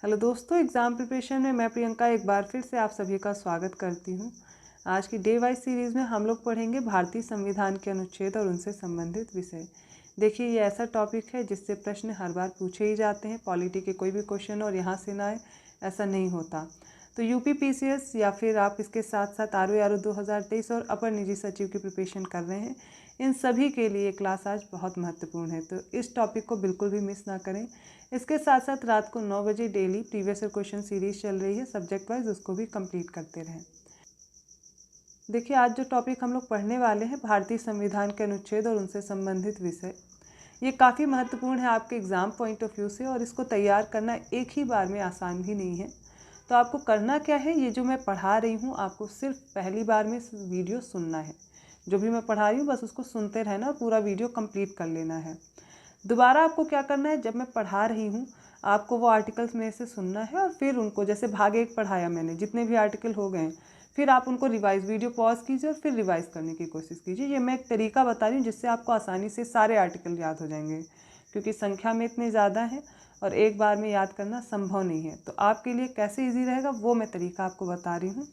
Hello दोस्तों, exam preparation में मैं प्रियंका एक बार फिर से आप सभी का स्वागत करती हूँ। आज की डे वाइज सीरीज़ में हम लोग पढ़ेंगे भारतीय संविधान के अनुच्छेद और उनसे संबंधित विषय। देखिए, ये ऐसा टॉपिक है जिससे प्रश्न हर बार पूछे ही जाते हैं। पॉलिटी के कोई भी क्वेश्चन और यहाँ से ना आए, ऐसा नहीं होता। तो यूपी पीसीएस या फिर आप इसके साथ साथ आरओ 2023 और अपर निजी सचिव की प्रिपरेशन कर रहे हैं, इन सभी के लिए क्लास आज बहुत महत्वपूर्ण है। तो इस टॉपिक को बिल्कुल भी मिस ना करें। इसके साथ साथ रात को 9 बजे daily previous year question series चल रही है सब्जेक्ट वाइज, उसको भी कंप्लीट करते रहें। देखिए, आज जो टॉपिक हम लोग पढ़ने वाले हैं, भारतीय संविधान के अनुच्छेद और उनसे संबंधित विषय, ये काफ़ी महत्वपूर्ण है आपके एग्ज़ाम पॉइंट ऑफ व्यू से, और इसको तैयार करना एक ही बार में आसान भी नहीं है। तो आपको करना क्या है, ये जो मैं पढ़ा रही हूँ आपको सिर्फ पहली बार में वीडियो सुनना है। जो भी मैं पढ़ा रही हूँ बस उसको सुनते रहना और पूरा वीडियो कंप्लीट कर लेना है। दोबारा आपको क्या करना है, जब मैं पढ़ा रही हूँ आपको वो आर्टिकल्स में से सुनना है और फिर उनको, जैसे भाग 1 पढ़ाया मैंने, जितने भी आर्टिकल हो गए फिर आप उनको रिवाइज, वीडियो पॉज कीजिए और फिर रिवाइज करने की कोशिश कीजिए। ये मैं एक तरीका बता रही हूँ जिससे आपको आसानी से सारे आर्टिकल याद हो जाएंगे, क्योंकि संख्या में इतने ज़्यादा हैं और एक बार में याद करना संभव नहीं है। तो आपके लिए कैसे ईजी रहेगा वो मैं तरीका आपको बता रही हूँ।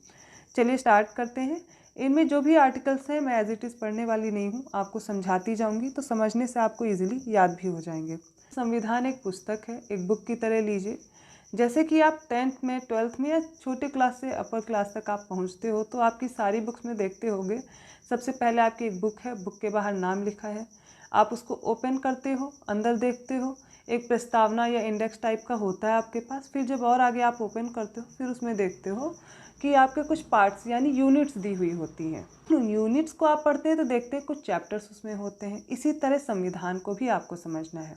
चलिए स्टार्ट करते हैं। इनमें जो भी आर्टिकल्स हैं मैं एज इट इज़ पढ़ने वाली नहीं हूँ, आपको समझाती जाऊँगी, तो समझने से आपको इजीली याद भी हो जाएंगे। संविधान एक पुस्तक है, एक बुक की तरह लीजिए। जैसे कि आप 10th में, 12th में या छोटे क्लास से अपर क्लास तक आप पहुँचते हो तो आपकी सारी बुक्स में देखते होंगे, सबसे पहले आपकी एक बुक है, बुक के बाहर नाम लिखा है। आप उसको ओपन करते हो, अंदर देखते हो, एक प्रस्तावना या इंडेक्स टाइप का होता है आपके पास। फिर जब और आगे आप ओपन करते हो फिर उसमें देखते हो कि आपके कुछ पार्ट्स यानी यूनिट्स दी हुई होती हैं। यूनिट्स को आप पढ़ते हैं तो देखते हैं कुछ चैप्टर्स उसमें होते हैं। इसी तरह संविधान को भी आपको समझना है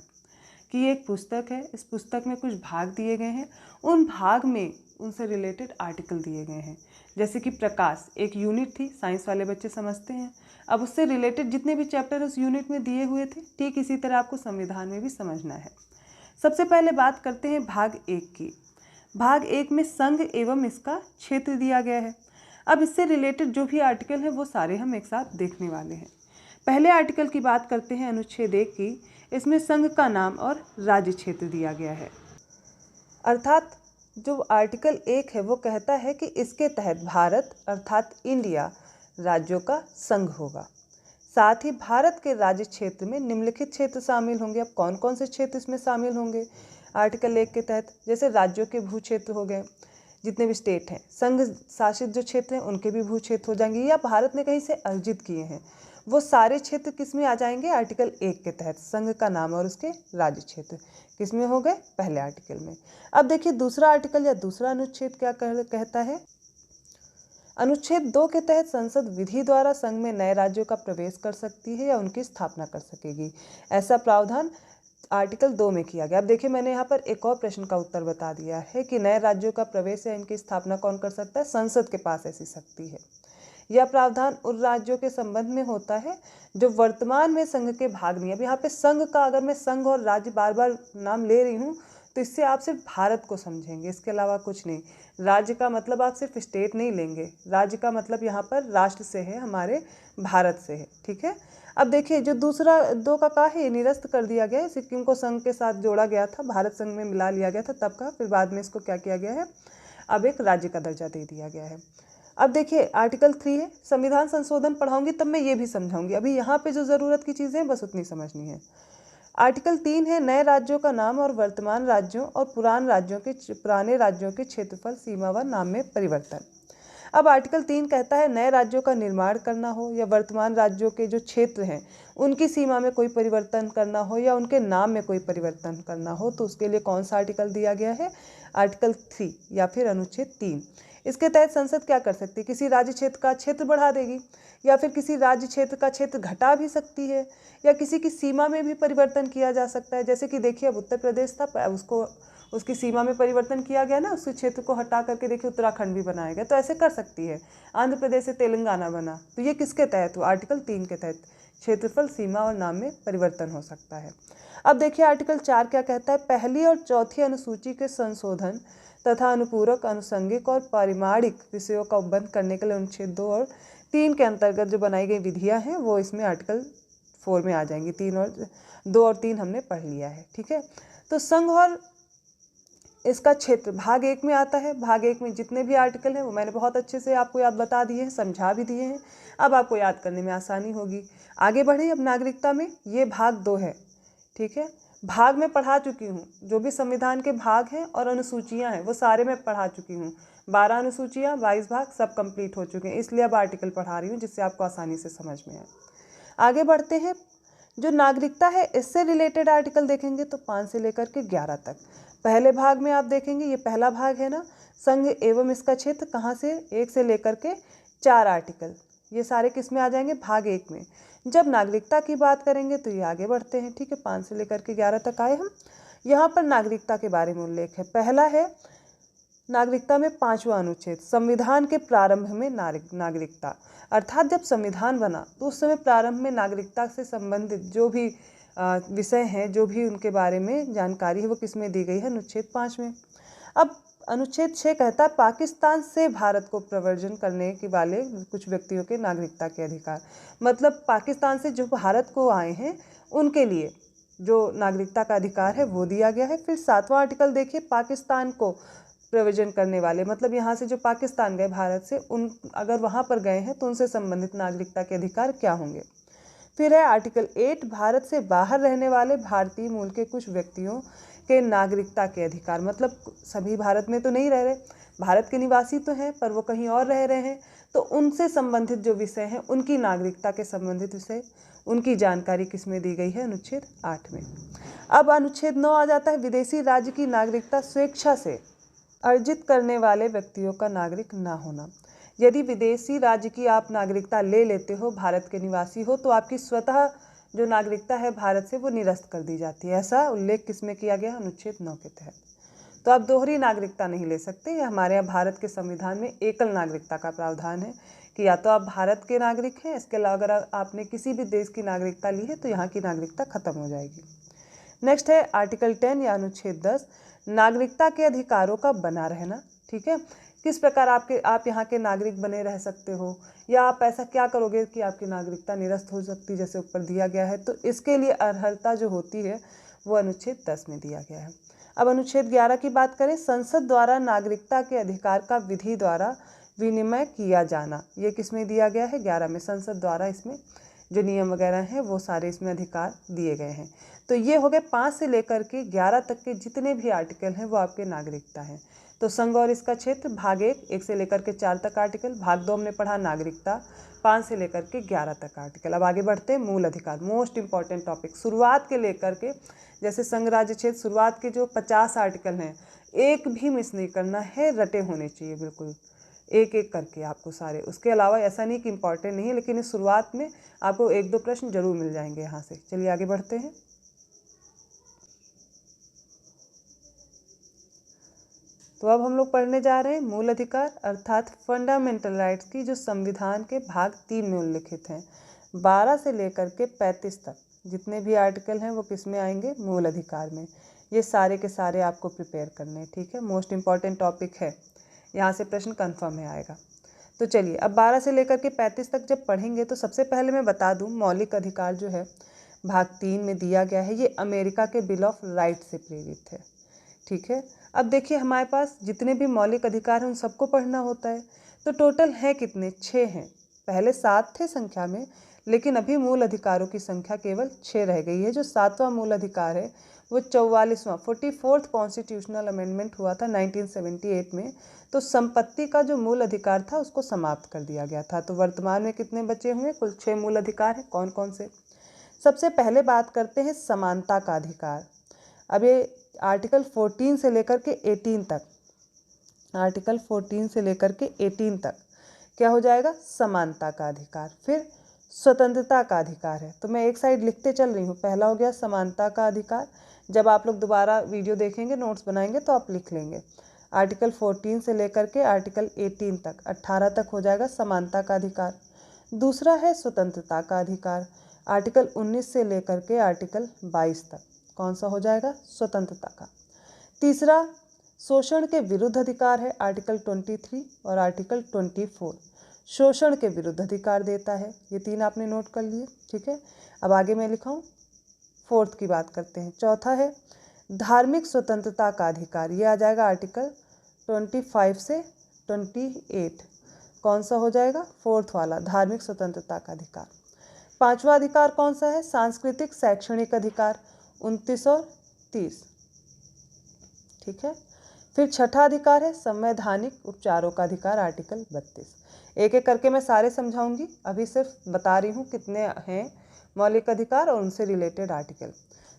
कि ये एक पुस्तक है, इस पुस्तक में कुछ भाग दिए गए हैं, उन भाग में उनसे रिलेटेड आर्टिकल दिए गए हैं। जैसे कि प्रकाश एक यूनिट थी, साइंस वाले बच्चे समझते हैं। अब उससे रिलेटेड जितने भी चैप्टर उस यूनिट में दिए हुए थे, ठीक इसी तरह आपको संविधान में भी समझना है। सबसे पहले बात करते हैं भाग 1 की। भाग 1 में संघ एवं इसका क्षेत्र दिया गया है। अब इससे रिलेटेड जो भी आर्टिकल है वो सारे हम एक साथ देखने वाले हैं। पहले आर्टिकल की बात करते हैं, अनुच्छेद 1 की। इसमें संघ का नाम और राज्य क्षेत्र दिया गया है। अर्थात जो आर्टिकल 1 है वो कहता है कि इसके तहत भारत अर्थात इंडिया राज्यों का संघ होगा। साथ ही भारत के राज्य क्षेत्र में निम्नलिखित क्षेत्र शामिल होंगे। अब कौन कौन से क्षेत्र इसमें शामिल होंगे आर्टिकल 1 के तहत? जैसे राज्यों के भू क्षेत्र हो गए, जितने भी स्टेट हैं, संघ शासित जो क्षेत्र हैं उनके भी भू क्षेत्र हो जाएंगे, या भारत ने कहीं से अर्जित किए हैं, वो सारे क्षेत्र किस में आ जाएंगे? आर्टिकल 1 के तहत। संघ का नाम और उसके राज्य क्षेत्र किस में हो गए? पहले आर्टिकल में। अब देखिए दूसरा आर्टिकल या दूसरा अनुच्छेद क्या कहता है। अनुच्छेद 2 के तहत संसद विधि द्वारा संघ में नए राज्यों का प्रवेश कर सकती है या उनकी स्थापना कर सकेगी। ऐसा प्रावधान आर्टिकल 2 में किया गया। अब देखिए मैंने यहाँ पर एक और प्रश्न का उत्तर बता दिया है कि नए राज्यों का प्रवेश या इनकी स्थापना कौन कर सकता है? संसद के पास ऐसी शक्ति है। यह प्रावधान उन राज्यों के संबंध में होता है जो वर्तमान में संघ के भाग नहीं है। अब यहाँ पे संघ का, अगर मैं संघ और राज्य बार बार नाम ले रही हूँ तो इससे आप सिर्फ भारत को समझेंगे, इसके अलावा कुछ नहीं। राज्य का मतलब आप सिर्फ स्टेट नहीं लेंगे, राज्य का मतलब यहाँ पर राष्ट्र से है, हमारे भारत से है। ठीक है। अब देखिए जो दूसरा 2 का है, ये निरस्त कर दिया गया है। सिक्किम को संघ के साथ जोड़ा गया था, भारत संघ में मिला लिया गया था तब का, फिर बाद में इसको क्या किया गया है, अब एक राज्य का दर्जा दे दिया गया है। अब देखिए आर्टिकल 3 है। संविधान संशोधन पढ़ाऊंगी तब मैं ये भी समझाऊंगी, अभी यहाँ पे जो ज़रूरत की चीज़ें हैं बस उतनी समझनी है। आर्टिकल 3 है, नए राज्यों का नाम और वर्तमान राज्यों और पुराने राज्यों के क्षेत्रफल, सीमा व नाम में परिवर्तन। अब आर्टिकल 3 कहता है नए राज्यों का निर्माण करना हो या वर्तमान राज्यों के जो क्षेत्र हैं उनकी सीमा में कोई परिवर्तन करना हो या उनके नाम में कोई परिवर्तन करना हो, तो उसके लिए कौन सा आर्टिकल दिया गया है? आर्टिकल 3 या फिर अनुच्छेद 3। इसके तहत संसद क्या कर सकती है? किसी राज्य क्षेत्र का क्षेत्र बढ़ा देगी, या फिर किसी राज्य क्षेत्र का क्षेत्र घटा भी सकती है, या किसी की सीमा में भी परिवर्तन किया जा सकता है। जैसे कि देखिए अब उत्तर प्रदेश था, उसको उसकी सीमा में परिवर्तन किया गया ना, उस क्षेत्र को हटा करके देखिए उत्तराखंड भी बनाया गया, तो ऐसे कर सकती है। आंध्र प्रदेश से तेलंगाना बना, तो ये किसके तहत हुआ? आर्टिकल 3 के तहत क्षेत्रफल, सीमा और नाम में परिवर्तन हो सकता है। अब देखिए आर्टिकल 4 क्या कहता है। पहली और चौथी अनुसूची के संशोधन तथा अनुपूरक, अनुषंगिक और पारिमाणिक विषयों का उपबंध करने के लिए अनुच्छेद 2 और 3 के अंतर्गत जो बनाई गई विधियां हैं वो इसमें आर्टिकल 4 में आ जाएंगी। 2 और 3 हमने पढ़ लिया है। ठीक है। तो संघ और इसका क्षेत्र भाग 1 में आता है। भाग 1 में जितने भी आर्टिकल हैं वो मैंने बहुत अच्छे से आपको याद बता दिए हैं, समझा भी दिए हैं। अब आपको याद करने में आसानी होगी। आगे बढ़े अब नागरिकता में, ये भाग 2 है, ठीक है। भाग में पढ़ा चुकी हूँ, जो भी संविधान के भाग हैं और अनुसूचियाँ हैं वो सारे मैं पढ़ा चुकी हूँ। 12 अनुसूचियाँ, 22 भाग सब कंप्लीट हो चुके हैं, इसलिए अब आर्टिकल पढ़ा रही हूँ जिससे आपको आसानी से समझ में आए। आगे बढ़ते हैं। जो नागरिकता है इससे रिलेटेड आर्टिकल देखेंगे तो 5 से लेकर के 11 तक। पहले भाग में आप देखेंगे, ये पहला भाग है ना, संघ एवं इसका क्षेत्र, कहाँ से 1 से लेकर के 4 आर्टिकल, ये सारे किस में आ जाएंगे, भाग 1 में। जब नागरिकता की बात करेंगे तो ये आगे बढ़ते हैं, ठीक है। 5 से लेकर के 11 तक आए हम। यहाँ पर नागरिकता के बारे में उल्लेख है। पहला है नागरिकता में 5वां अनुच्छेद, संविधान के प्रारंभ में नागरिकता, अर्थात जब संविधान बना तो उस समय प्रारंभ में नागरिकता से संबंधित जो भी विषय हैं, जो भी उनके बारे में जानकारी है वो किस में दी गई है, अनुच्छेद 5 में। अब अनुच्छेद 6 कहता है पाकिस्तान से भारत को प्रव्रजन करने के वाले कुछ व्यक्तियों के नागरिकता के अधिकार, मतलब पाकिस्तान से जो भारत को आए हैं उनके लिए जो नागरिकता का अधिकार है वो दिया गया है। फिर 7वां आर्टिकल देखिए, पाकिस्तान को प्रव्रजन करने वाले, मतलब यहाँ से जो पाकिस्तान गए भारत से, उन अगर वहाँ पर गए हैं तो उनसे संबंधित नागरिकता के अधिकार क्या होंगे। फिर है आर्टिकल 8, भारत से बाहर रहने वाले भारतीय मूल के कुछ व्यक्तियों के नागरिकता के अधिकार, मतलब सभी भारत में तो नहीं रह रहे, भारत के निवासी तो हैं पर वो कहीं और रह रहे हैं, तो उनसे संबंधित जो विषय हैं उनकी नागरिकता के संबंधित विषय, उनकी जानकारी किस में दी गई है, अनुच्छेद 8 में। अब अनुच्छेद 9 आ जाता है, विदेशी राज्य की नागरिकता स्वेच्छा से अर्जित करने वाले व्यक्तियों का नागरिक ना होना। यदि विदेशी राज्य की आप नागरिकता ले लेते हो, भारत के निवासी हो, तो आपकी स्वतः जो नागरिकता है भारत से वो निरस्त कर दी जाती है। ऐसा उल्लेख किसमें किया गया, अनुच्छेद 9 के तहत। तो आप दोहरी नागरिकता नहीं ले सकते। ये हमारे यहाँ भारत के संविधान में एकल नागरिकता का प्रावधान है कि या तो आप भारत के नागरिक हैं, इसके अलावा अगर आपने किसी भी देश की नागरिकता ली है तो यहाँ की नागरिकता खत्म हो जाएगी। नेक्स्ट है आर्टिकल 10 या अनुच्छेद 10, नागरिकता के अधिकारों का बना रहना, ठीक है। किस प्रकार आप यहाँ के नागरिक बने रह सकते हो, या आप ऐसा क्या करोगे कि आपकी नागरिकता निरस्त हो सकती, जैसे ऊपर दिया गया है, तो इसके लिए अर्हता जो होती है वो अनुच्छेद 10 में दिया गया है। अब अनुच्छेद 11 की बात करें, संसद द्वारा नागरिकता के अधिकार का विधि द्वारा विनिमय किया जाना, ये किस में दिया गया है, 11 में। संसद द्वारा इसमें जो नियम वगैरह हैं वो सारे इसमें अधिकार दिए गए हैं। तो ये हो गए 5 से लेकर के 11 तक के जितने भी आर्टिकल हैं वो आपके नागरिकता हैं। तो संघ और इसका क्षेत्र भाग 1 से लेकर के 4 तक आर्टिकल, भाग 2 हमने पढ़ा नागरिकता, 5 से लेकर के 11 तक आर्टिकल। अब आगे बढ़ते हैं, मूल अधिकार, मोस्ट इंपॉर्टेंट टॉपिक। शुरुआत के लेकर के, जैसे संघ राज्य क्षेत्र, शुरुआत के जो 50 आर्टिकल हैं एक भी मिस नहीं करना है, रटे होने चाहिए बिल्कुल, एक एक करके आपको सारे। उसके अलावा ऐसा नहीं कि इंपॉर्टेंट नहीं है, लेकिन इस शुरुआत में आपको 1-2 प्रश्न जरूर मिल जाएंगे यहाँ से। चलिए आगे बढ़ते हैं। तो अब हम लोग पढ़ने जा रहे हैं मूल अधिकार अर्थात फंडामेंटल राइट्स की, जो संविधान के भाग 3 में उल्लिखित हैं। 12 से लेकर के 35 तक जितने भी आर्टिकल हैं वो किस में आएंगे, मूल अधिकार में। ये सारे के सारे आपको प्रिपेयर करने हैं, ठीक है। मोस्ट इंपॉर्टेंट टॉपिक है, यहाँ से प्रश्न कन्फर्म है आएगा। तो चलिए अब 12 से लेकर के 35 तक जब पढ़ेंगे तो सबसे पहले मैं बता दूँ, मौलिक अधिकार जो है भाग 3 में दिया गया है, ये अमेरिका के बिल ऑफ राइट से प्रेरित है, ठीक है। अब देखिए हमारे पास जितने भी मौलिक अधिकार हैं उन सबको पढ़ना होता है। तो टोटल है कितने, 6 हैं। पहले 7 थे संख्या में, लेकिन अभी मूल अधिकारों की संख्या केवल 6 रह गई है। जो 7वां मूल अधिकार है वो 44वां 44th कॉन्स्टिट्यूशनल अमेंडमेंट हुआ था 1978 में, तो संपत्ति का जो मूल अधिकार था उसको समाप्त कर दिया गया था। तो वर्तमान में कितने बचे हुए, कुल 6 मूल अधिकार हैं। कौन कौन से, सबसे पहले बात करते हैं समानता का अधिकार। अब ये आर्टिकल 14 से लेकर के 18 तक, आर्टिकल 14 से लेकर के 18 तक क्या हो जाएगा, समानता का अधिकार। फिर स्वतंत्रता का अधिकार है, तो मैं एक साइड लिखते चल रही हूँ। पहला हो गया समानता का अधिकार, जब आप लोग दोबारा वीडियो देखेंगे, नोट्स बनाएंगे तो आप लिख लेंगे। आर्टिकल 14 से लेकर के आर्टिकल 18 तक, 18 तक हो जाएगा समानता का अधिकार। दूसरा है स्वतंत्रता का अधिकार, आर्टिकल 19 से लेकर के आर्टिकल 22 तक कौन सा हो जाएगा, स्वतंत्रता का। तीसरा शोषण के विरुद्ध अधिकार है, आर्टिकल 23 और आर्टिकल 24 शोषण के विरुद्ध अधिकार देता है। ये 3 आपने नोट कर लिए, ठीक है। अब आगे मैं लिखाऊं, 4th की बात करते हैं। चौथा है धार्मिक स्वतंत्रता का अधिकार, ये आ जाएगा आर्टिकल 25 से 28। कौन सा हो जाएगा? 4th वाला, धार्मिक स्वतंत्रता का अधिकार। 5वां अधिकार कौन सा है? सांस्कृतिक शैक्षणिक अधिकार, 29 और 30। ठीक है। फिर 6ठा अधिकार है संवैधानिक उपचारों का अधिकार, आर्टिकल 32। एक एक करके मैं सारे समझाऊंगी, अभी सिर्फ बता रही हूँ कितने हैं मौलिक अधिकार और उनसे रिलेटेड आर्टिकल।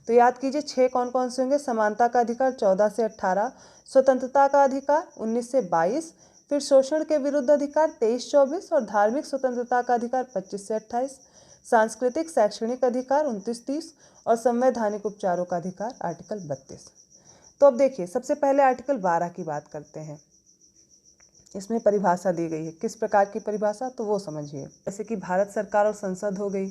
तो याद कीजिए 6 कौन कौन से होंगे? समानता का अधिकार 14 से 18, स्वतंत्रता का अधिकार 19 से 22, फिर शोषण के विरुद्ध अधिकार 23-24 और धार्मिक स्वतंत्रता का अधिकार 25 से 28, सांस्कृतिक शैक्षणिक अधिकार 29-30 और संवैधानिक उपचारों का अधिकार आर्टिकल 32। तो अब देखिए सबसे पहले आर्टिकल 12 की बात करते हैं। इसमें परिभाषा दी गई है, किस प्रकार की परिभाषा, तो वो समझिए। जैसे कि भारत सरकार और संसद हो गई,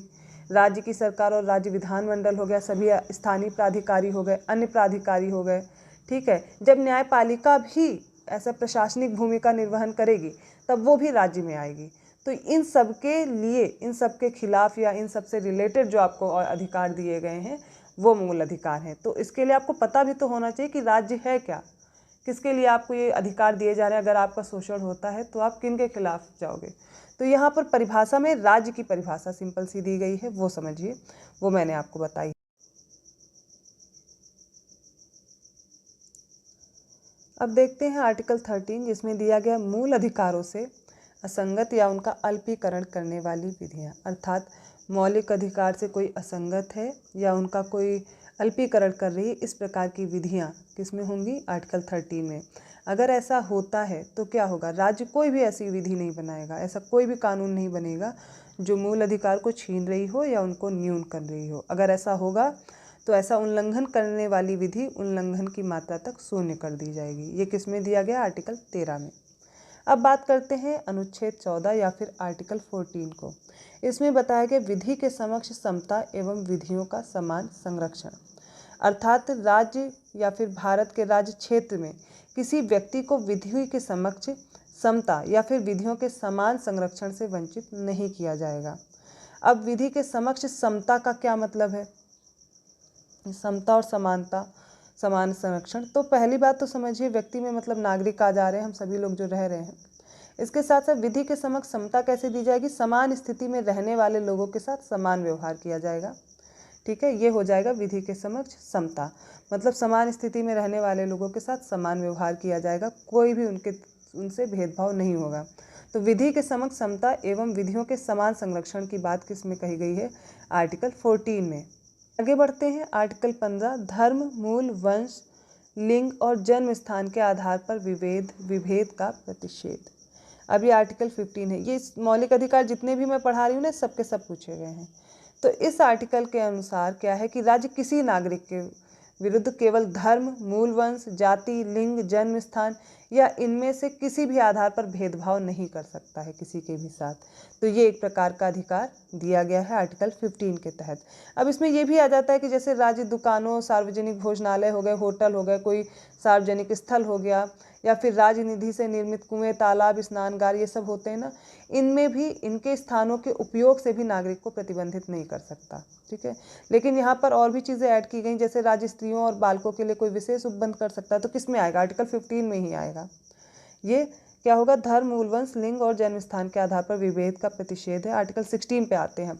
राज्य की सरकार और राज्य विधानमंडल हो गया, सभी स्थानीय प्राधिकारी हो गए, अन्य प्राधिकारी हो गए। ठीक है। जब न्यायपालिका भी ऐसा प्रशासनिक भूमिका निर्वहन करेगी तब वो भी राज्य में आएगी। तो इन सब के लिए, इन सब के खिलाफ या इन सब से रिलेटेड जो आपको अधिकार दिए गए हैं वो मूल अधिकार हैं। तो इसके लिए आपको पता भी तो होना चाहिए कि राज्य है क्या, किसके लिए आपको ये अधिकार दिए जा रहे हैं। अगर आपका शोषण होता है तो आप किन के खिलाफ जाओगे। तो यहाँ पर परिभाषा में राज्य की परिभाषा सिंपल सी दी गई है, वो समझिए, वो मैंने आपको बताई। अब देखते हैं आर्टिकल 13, जिसमें दिया गया मूल अधिकारों से असंगत या उनका अल्पीकरण करने वाली विधियाँ। अर्थात मौलिक अधिकार से कोई असंगत है या उनका कोई अल्पीकरण कर रही है, इस प्रकार की विधियाँ किसमें होंगी? आर्टिकल 13 में। अगर ऐसा होता है तो क्या होगा? राज्य कोई भी ऐसी विधि नहीं बनाएगा, ऐसा कोई भी कानून नहीं बनेगा जो मूल अधिकार को छीन रही हो या उनको न्यून कर रही हो। अगर ऐसा होगा तो ऐसा उल्लंघन करने वाली विधि उल्लंघन की मात्रा तक शून्य कर दी जाएगी। ये किसमें दिया गया? आर्टिकल 13 में। अब बात करते हैं अनुच्छेद 14 या फिर आर्टिकल 14 को। इसमें बताया गया विधि के समक्ष समता एवं विधियों का समान संरक्षण। अर्थात राज्य या फिर भारत के राज्य क्षेत्र में किसी व्यक्ति को विधि के समक्ष समता या फिर विधियों के समान संरक्षण से वंचित नहीं किया जाएगा। अब विधि के समक्ष समता का क्या मतलब है? समता और समानता, समान संरक्षण। तो पहली बात तो समझिए, व्यक्ति में मतलब नागरिक आ जा रहे हैं, हम सभी लोग जो रह रहे हैं। इसके साथ साथ विधि के समक्ष समता कैसे दी जाएगी? समान स्थिति में रहने वाले लोगों के साथ समान व्यवहार किया जाएगा। ठीक है, ये हो जाएगा विधि के समक्ष समता, मतलब समान स्थिति में रहने वाले लोगों के साथ समान व्यवहार किया जाएगा, कोई भी उनसे भेदभाव नहीं होगा। तो विधि के समक्ष समता एवं विधियों के समान संरक्षण की बात किस में कही गई है? आर्टिकल 14 में। आगे बढ़ते हैं आर्टिकल 15, धर्म, मूल, वंश, लिंग और जन्म स्थान के आधार पर विभेद का प्रतिषेध। अब ये आर्टिकल 15 है। ये मौलिक अधिकार जितने भी मैं पढ़ा रही हूँ ना, सबके सब पूछे गए हैं। तो इस आर्टिकल के अनुसार क्या है कि राज्य किसी नागरिक के विरुद्ध केवल धर्म, मूल वंश, जाति, लिंग, जन्म स्थान या इनमें से किसी भी आधार पर भेदभाव नहीं कर सकता है किसी के भी साथ। तो ये एक प्रकार का अधिकार दिया गया है आर्टिकल 15 के तहत। अब इसमें ये भी आ जाता है कि जैसे राज्य दुकानों, सार्वजनिक भोजनालय हो गए, होटल हो गए, कोई सार्वजनिक स्थल हो गया, या फिर राज्य निधि से निर्मित कुएं, तालाब, स्नानगार, ये सब होते हैं ना, इनमें भी इनके स्थानों के उपयोग से भी नागरिक को प्रतिबंधित नहीं कर सकता। ठीक है। लेकिन यहाँ पर और भी चीज़ें ऐड की गई, जैसे राज्य स्त्रियों और बालकों के लिए कोई विशेष उपबंध कर सकता है। तो किस में आएगा? आर्टिकल 15 में ही आएगा। ये क्या होगा? धर्म, मूल वंश, लिंग और जन्म स्थान के आधार पर विभेद का प्रतिषेध है। आर्टिकल 16 पे आते हैं।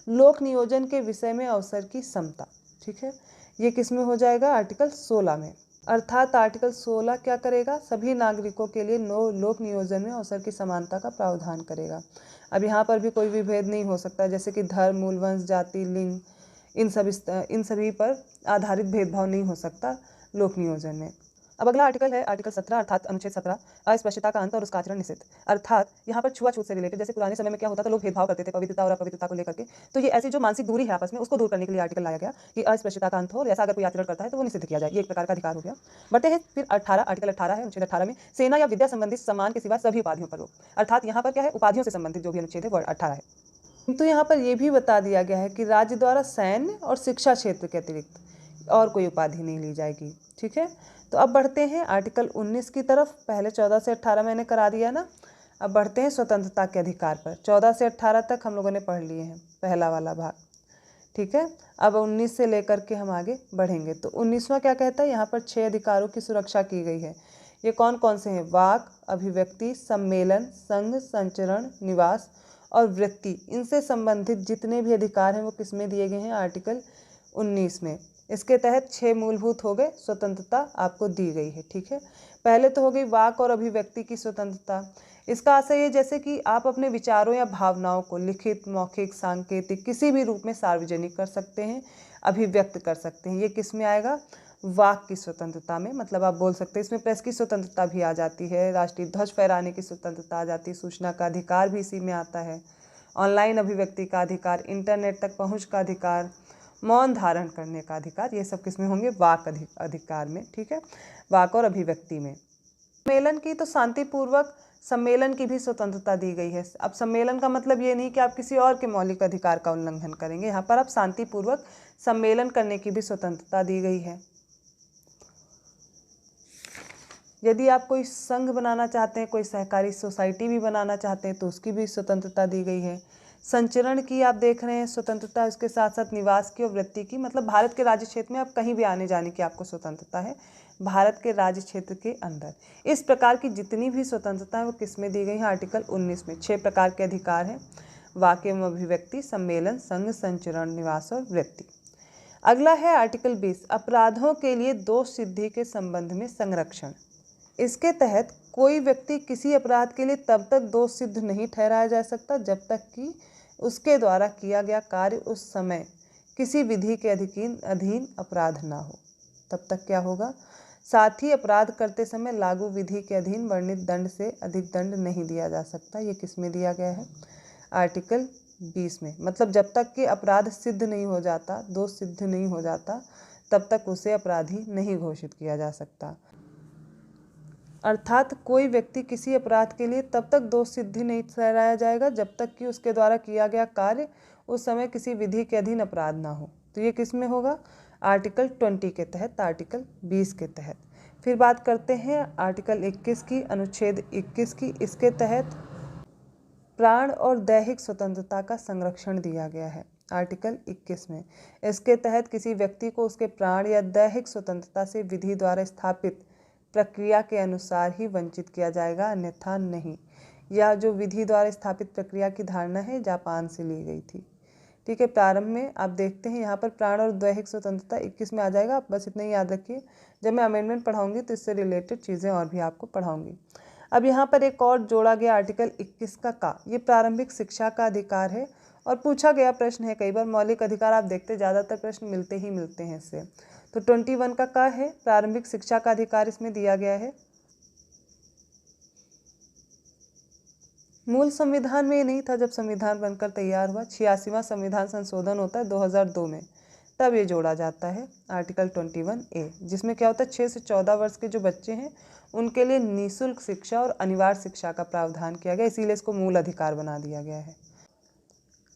लोक नियोजन के विषय में अवसर की समता। ठीक है, ये किस में हो जाएगा? आर्टिकल 16 में। अर्थात आर्टिकल 16 क्या करेगा? सभी नागरिकों के लिए लोक नियोजन में अवसर की समानता का प्रावधान करेगा। अब यहाँ पर भी कोई विभेद नहीं हो सकता, जैसे कि धर्म, मूल वंश, जाति, लिंग, इन सभी पर आधारित भेदभाव नहीं हो सकता लोक नियोजन में। अब अगला आर्टिकल है आर्टिकल 17 अर्थात अनुच्छेद 17, अस्पृश्यता का अंत और उसका आचरण निषिद्ध। अर्थात यहाँ पर छुआछूत से रिलेटेड, जैसे पुराने समय में क्या होता था, लोग भेदभाव करते थे पवित्रता और अपवित्रता को लेकर के, तो ये ऐसी जो मानसिक दूरी है आपस में, उसको दूर करने के लिए आर्टिकल लाया गया कि अस्पृश्यता का अंत हो और ऐसा अगर कोई आचरण करता है तो वो निषिद्ध किया जाए। ये एक प्रकार का अधिकार हो गया। बढ़ते हैं फिर आर्टिकल 18 है, अनुच्छेद 18 में सेना या विद्या संबंधित सम्मान के सिवा सभी उपाधियों पर रोक। अर्थात यहाँ पर क्या है? उपाधियों से संबंधित जो भी अनुच्छेद है वो 18 है। किंतु यहाँ पर यह भी बता दिया गया है कि राज्य द्वारा सैन्य और शिक्षा क्षेत्र के अतिरिक्त और कोई उपाधि नहीं ली जाएगी। ठीक है। तो अब बढ़ते हैं आर्टिकल 19 की तरफ। पहले 14 से 18 मैंने करा दिया ना। अब बढ़ते हैं स्वतंत्रता के अधिकार पर। 14 से 18 तक हम लोगों ने पढ़ लिए हैं, पहला वाला भाग। ठीक है। अब 19 से लेकर के हम आगे बढ़ेंगे। तो 19वां क्या कहता है, यहाँ पर 6 अधिकारों की सुरक्षा की गई है। ये कौन कौन से हैं? वाक, अभिव्यक्ति, सम्मेलन, संघ, संचरण, निवास और वृत्ति। इनसे संबंधित जितने भी अधिकार हैं वो किस में दिए गए हैं? आर्टिकल 19 में। इसके तहत 6 मूलभूत हो गए, स्वतंत्रता आपको दी गई है। ठीक है, पहले तो हो गई वाक और अभिव्यक्ति की स्वतंत्रता। इसका आशय है जैसे कि आप अपने विचारों या भावनाओं को लिखित, मौखिक, सांकेतिक किसी भी रूप में सार्वजनिक कर सकते हैं, अभिव्यक्त कर सकते हैं। ये किस में आएगा? वाक की स्वतंत्रता में। मतलब आप बोल सकते हैं, इसमें प्रेस की स्वतंत्रता भी आ जाती है, राष्ट्रीय ध्वज फहराने की स्वतंत्रता आ जाती है, सूचना का अधिकार भी इसी में आता है, ऑनलाइन अभिव्यक्ति का अधिकार, इंटरनेट तक पहुंच का अधिकार, मौन धारण करने का अधिकार, ये सब किस में होंगे? वाक अधिकार में। ठीक है, वाक और अभिव्यक्ति में। सम्मेलन की तो शांतिपूर्वक सम्मेलन की भी स्वतंत्रता दी गई है। अब सम्मेलन का मतलब ये नहीं कि आप किसी और के मौलिक अधिकार का उल्लंघन करेंगे, यहाँ पर आप शांतिपूर्वक सम्मेलन करने की भी स्वतंत्रता दी गई है। यदि आप कोई संघ बनाना चाहते हैं, कोई सहकारी सोसाइटी भी बनाना चाहते हैं, तो उसकी भी स्वतंत्रता दी गई है। संचरण की आप देख रहे हैं स्वतंत्रता, उसके साथ साथ निवास की और वृत्ति की, मतलब भारत के राज्य क्षेत्र में आप कहीं भी आने जाने की आपको स्वतंत्रता है, भारत के राज्य क्षेत्र के अंदर। इस प्रकार की जितनी भी स्वतंत्रता है वो किस में दी गई है? आर्टिकल 19 में। 6 प्रकार के अधिकार हैं, वाक्य एवं अभिव्यक्ति, सम्मेलन, संघ, संचरण, निवास और वृत्ति। अगला है आर्टिकल 20, अपराधों के लिए दोष सिद्धि के संबंध में संरक्षण। इसके तहत कोई व्यक्ति किसी अपराध के लिए तब तक दोष सिद्ध नहीं ठहराया जा सकता जब तक कि उसके द्वारा किया गया कार्य उस समय किसी विधि के अधीन अपराध ना हो। तब तक क्या होगा? साथ ही अपराध करते समय लागू विधि के अधीन वर्णित दंड से अधिक दंड नहीं दिया जा सकता। ये किस में दिया गया है? आर्टिकल 20 में। मतलब जब तक कि अपराध सिद्ध नहीं हो जाता, दोष सिद्ध नहीं हो जाता, तब तक उसे अपराधी नहीं घोषित किया जा सकता। अर्थात कोई व्यक्ति किसी अपराध के लिए तब तक दोष सिद्धि नहीं ठहराया जाएगा जब तक कि उसके द्वारा किया गया कार्य उस समय किसी विधि के अधीन अपराध ना हो। तो ये किस में होगा? आर्टिकल 20 के तहत, आर्टिकल 20 के तहत। फिर बात करते हैं आर्टिकल 21 की, अनुच्छेद 21 की। इसके तहत प्राण और दैहिक स्वतंत्रता का संरक्षण दिया गया है आर्टिकल 21 में। इसके तहत किसी व्यक्ति को उसके प्राण या दैहिक स्वतंत्रता से विधि द्वारा स्थापित प्रक्रिया के अनुसार ही वंचित किया जाएगा, अन्यथा नहीं। यह जो विधि द्वारा स्थापित प्रक्रिया की धारणा है जापान से ली गई थी। ठीक है, प्रारंभ में आप देखते हैं यहाँ पर प्राण और दैहिक स्वतंत्रता 21 में आ जाएगा। आप बस इतना ही याद रखिए, जब मैं अमेंडमेंट पढ़ाऊंगी तो इससे रिलेटेड चीज़ें और भी आपको पढ़ाऊंगी। अब यहाँ पर एक और जोड़ा गया आर्टिकल 21 का, ये प्रारंभिक शिक्षा का अधिकार है और पूछा गया प्रश्न है कई बार। मौलिक अधिकार आप देखते ज़्यादातर प्रश्न मिलते हैं इससे। तो 21 का है, प्रारंभिक शिक्षा का अधिकार इसमें दिया गया है। मूल संविधान में ये नहीं था जब संविधान बनकर तैयार हुआ। 86वां संविधान संशोधन होता है 2002 में, तब ये जोड़ा जाता है आर्टिकल 21A, जिसमें क्या होता है 6 से 14 वर्ष के जो बच्चे हैं उनके लिए निःशुल्क शिक्षा और अनिवार्य शिक्षा का प्रावधान किया गया, इसीलिए इसको मूल अधिकार बना दिया गया है।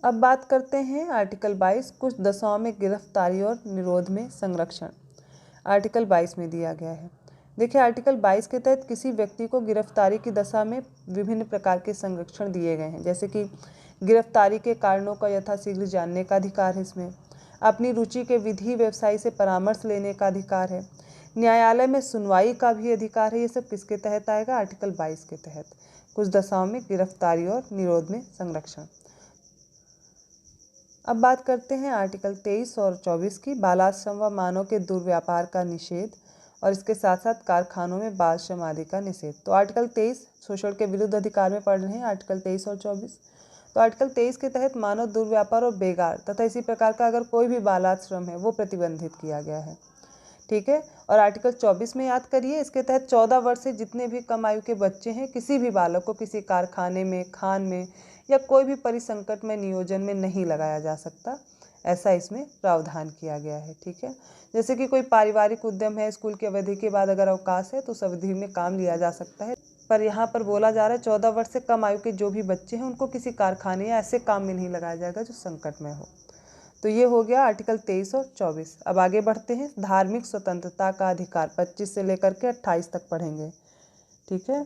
अब बात करते हैं आर्टिकल 22, कुछ दशाओं में गिरफ्तारी और निरोध में संरक्षण। आर्टिकल 22 में दिया गया है। देखिए, आर्टिकल 22 के तहत किसी व्यक्ति को गिरफ्तारी की दशा में विभिन्न प्रकार के संरक्षण दिए गए हैं, जैसे कि गिरफ्तारी के कारणों का यथाशीघ्र जानने का अधिकार है, इसमें अपनी रुचि के विधि व्यवसायी से परामर्श लेने का अधिकार है, न्यायालय में सुनवाई का भी अधिकार है। ये सब किसके तहत आएगा? आर्टिकल 22 के तहत, कुछ दशाओं में गिरफ्तारी और निरोध में संरक्षण। अब बात करते हैं आर्टिकल 23 और 24 की, बालाश्रम व मानव के दुर्व्यापार का निषेध और इसके साथ साथ कारखानों में बाल श्रम आदि का निषेध। तो आर्टिकल 23 शोषण के विरुद्ध अधिकार में पढ़ रहे हैं, आर्टिकल 23 और 24। तो आर्टिकल 23 के तहत मानव दुर्व्यापार और बेगार तथा इसी प्रकार का अगर कोई भी बालाश्रम है वो प्रतिबंधित किया गया है। ठीक है, और आर्टिकल 24 में याद करिए, इसके तहत 14 वर्ष से जितने भी कम आयु के बच्चे हैं, किसी भी बालक को किसी कारखाने में, खान में या कोई भी परिसंकट में नियोजन में नहीं लगाया जा सकता, ऐसा इसमें प्रावधान किया गया है। ठीक है, जैसे कि कोई पारिवारिक उद्यम है, स्कूल की अवधि के बाद अगर अवकाश है तो उस अवधि में काम लिया जा सकता है, पर यहाँ पर बोला जा रहा है 14 वर्ष से कम आयु के जो भी बच्चे हैं उनको किसी कारखाने या ऐसे काम में नहीं लगाया जाएगा जो संकट में हो। तो ये हो गया आर्टिकल 23 और 24। अब आगे बढ़ते हैं, धार्मिक स्वतंत्रता का अधिकार 25 से लेकर के 28 तक पढ़ेंगे। ठीक है,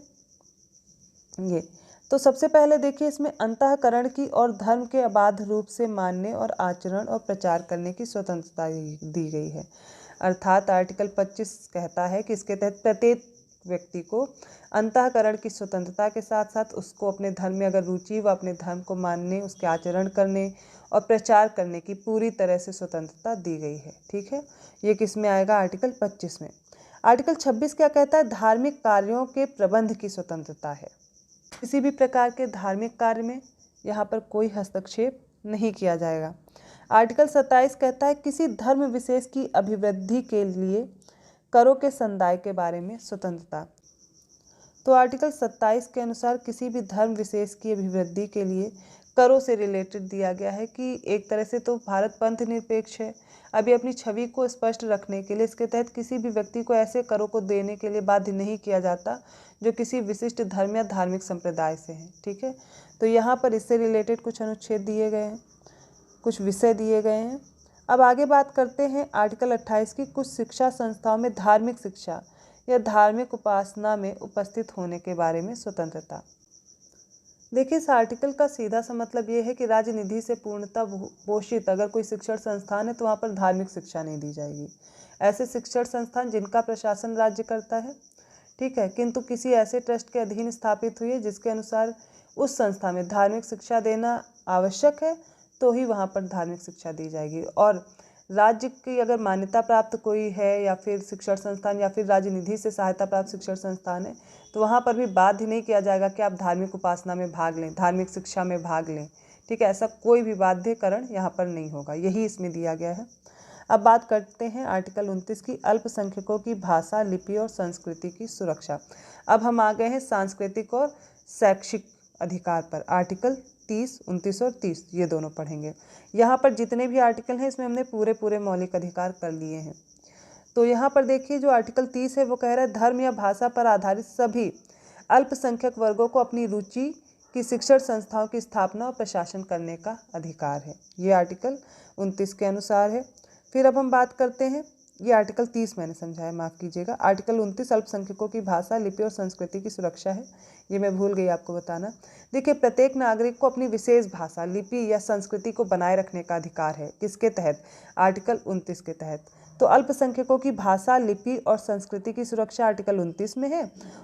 ये तो सबसे पहले देखिए इसमें अंतःकरण की और धर्म के अबाध रूप से मानने और आचरण और प्रचार करने की स्वतंत्रता दी गई है। अर्थात आर्टिकल 25 कहता है कि इसके तहत प्रत्येक व्यक्ति को अंतःकरण की स्वतंत्रता के साथ साथ उसको अपने धर्म में अगर रुचि व अपने धर्म को मानने, उसके आचरण करने और प्रचार करने की पूरी तरह से स्वतंत्रता दी गई है। ठीक है, ये किस में आएगा? आर्टिकल 25 में। आर्टिकल 26 क्या कहता है? धार्मिक कार्यों के प्रबंध की स्वतंत्रता है। किसी भी प्रकार के धार्मिक कार्य में यहाँ पर कोई हस्तक्षेप नहीं किया जाएगा। आर्टिकल 27 कहता है किसी धर्म विशेष की अभिवृद्धि के लिए करों के संदाय के बारे में स्वतंत्रता। तो आर्टिकल 27 के अनुसार किसी भी धर्म विशेष की अभिवृद्धि के लिए करों से रिलेटेड दिया गया है कि एक तरह से तो भारत पंथ निरपेक्ष है। अभी अपनी छवि को स्पष्ट रखने के लिए इसके तहत किसी भी व्यक्ति को ऐसे करों को देने के लिए बाध्य नहीं किया जाता जो किसी विशिष्ट धर्म या धार्मिक संप्रदाय से हैं। ठीक है, तो यहाँ पर इससे रिलेटेड कुछ अनुच्छेद दिए गए हैं, कुछ विषय दिए गए हैं। अब आगे बात करते हैं आर्टिकल 28 की। कुछ शिक्षा संस्थाओं में धार्मिक शिक्षा या धार्मिक उपासना में उपस्थित होने के बारे में स्वतंत्रता। देखिए, इस आर्टिकल का सीधा सा मतलब ये है कि राज्य निधि से पूर्णतः पोषित अगर कोई शिक्षण संस्थान है तो वहाँ पर धार्मिक शिक्षा नहीं दी जाएगी। ऐसे शिक्षण संस्थान जिनका प्रशासन राज्य करता है, ठीक है, किंतु किसी ऐसे ट्रस्ट के अधीन स्थापित हुई है जिसके अनुसार उस संस्था में धार्मिक शिक्षा देना आवश्यक है तो ही वहाँ पर धार्मिक शिक्षा दी जाएगी। और राज्य की अगर मान्यता प्राप्त कोई है या फिर शिक्षण संस्थान या फिर राज्य निधि से सहायता प्राप्त शिक्षण संस्थान है तो वहाँ पर भी बाध्य नहीं किया जाएगा कि आप धार्मिक उपासना में भाग लें, धार्मिक शिक्षा में भाग लें। ठीक है, ऐसा कोई भी बाध्यकरण यहाँ पर नहीं होगा, यही इसमें दिया गया है। अब बात करते हैं आर्टिकल 29 की। अल्पसंख्यकों की भाषा, लिपि और संस्कृति की सुरक्षा। अब हम आ गए हैं सांस्कृतिक और शैक्षिक अधिकार पर। आर्टिकल 30, 29 और 30 ये दोनों पढ़ेंगे। यहाँ पर जितने भी आर्टिकल हैं इसमें हमने पूरे मौलिक अधिकार कर लिए हैं। तो यहाँ पर देखिए जो आर्टिकल 30 है वो कह रहा है धर्म या भाषा पर आधारित सभी अल्पसंख्यक वर्गों को अपनी रुचि की शिक्षण संस्थाओं की स्थापना और प्रशासन करने का अधिकार है। ये आर्टिकल 29 के अनुसार है। फिर अब हम बात करते हैं, ये आर्टिकल 30 मैंने समझाया, माफ़ कीजिएगा। आर्टिकल 29 अल्पसंख्यकों की भाषा, लिपि और संस्कृति की सुरक्षा है। ये मैं भूल गई आपको बताना। देखिए, प्रत्येक नागरिक को अपनी विशेष भाषा, लिपि या संस्कृति को बनाए रखने का अधिकार है। किसके तहत? आर्टिकल 29 के तहत। तो अल्पसंख्यकों की भाषा, लिपि और संस्कृति की सुरक्षा आर्टिकल 29 में है।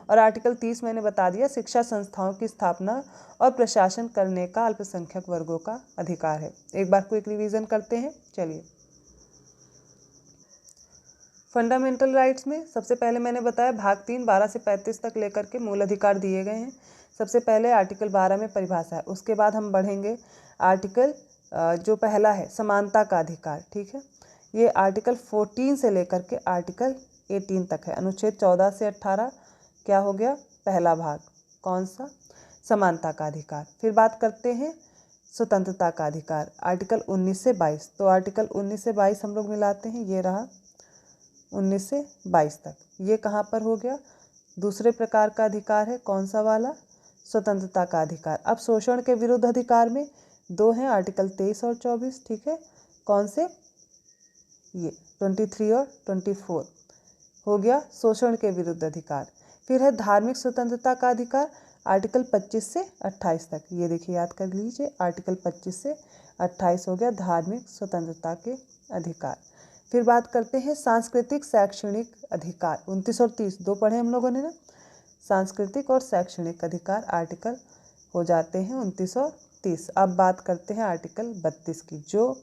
और आर्टिकल 30 मैंने बता दिया, शिक्षा संस्थाओं की स्थापना और प्रशासन करने का अल्पसंख्यक वर्गों का अधिकार है। एक बार क्विक रिवीजन करते हैं, चलिए। फंडामेंटल राइट्स में सबसे पहले मैंने बताया भाग 3 12 से 35 तक लेकर के मूल अधिकार दिए गए हैं। सबसे पहले आर्टिकल 12 में परिभाषा है, उसके बाद हम बढ़ेंगे आर्टिकल जो पहला है समानता का अधिकार। ठीक है, ये आर्टिकल 14 से लेकर के आर्टिकल 18 तक है। अनुच्छेद 14 से 18 क्या हो गया? पहला भाग। कौन सा? समानता का अधिकार। फिर बात करते हैं स्वतंत्रता का अधिकार, आर्टिकल 19 से 22। तो आर्टिकल 19 से 22 हम लोग मिलाते हैं, ये रहा 19 से 22 तक। ये कहाँ पर हो गया? दूसरे प्रकार का अधिकार है। कौन सा वाला? स्वतंत्रता का अधिकार। अब शोषण के विरुद्ध अधिकार में दो हैं, आर्टिकल 23 और 24। ठीक है, कौन से? ये 23 और 24 हो गया शोषण के विरुद्ध अधिकार। फिर है धार्मिक स्वतंत्रता का अधिकार, आर्टिकल 25 से 28 तक। ये देखिए, याद कर लीजिए, आर्टिकल 25 से 28 हो गया धार्मिक स्वतंत्रता के अधिकार। फिर बात करते हैं सांस्कृतिक शैक्षणिक अधिकार, 29 और 30 दो पढ़े हम लोगों ने ना। सांस्कृतिक और शैक्षणिक अधिकार आर्टिकल हो जाते हैं 29 और 30। अब बात करते हैं आर्टिकल 32 की, जो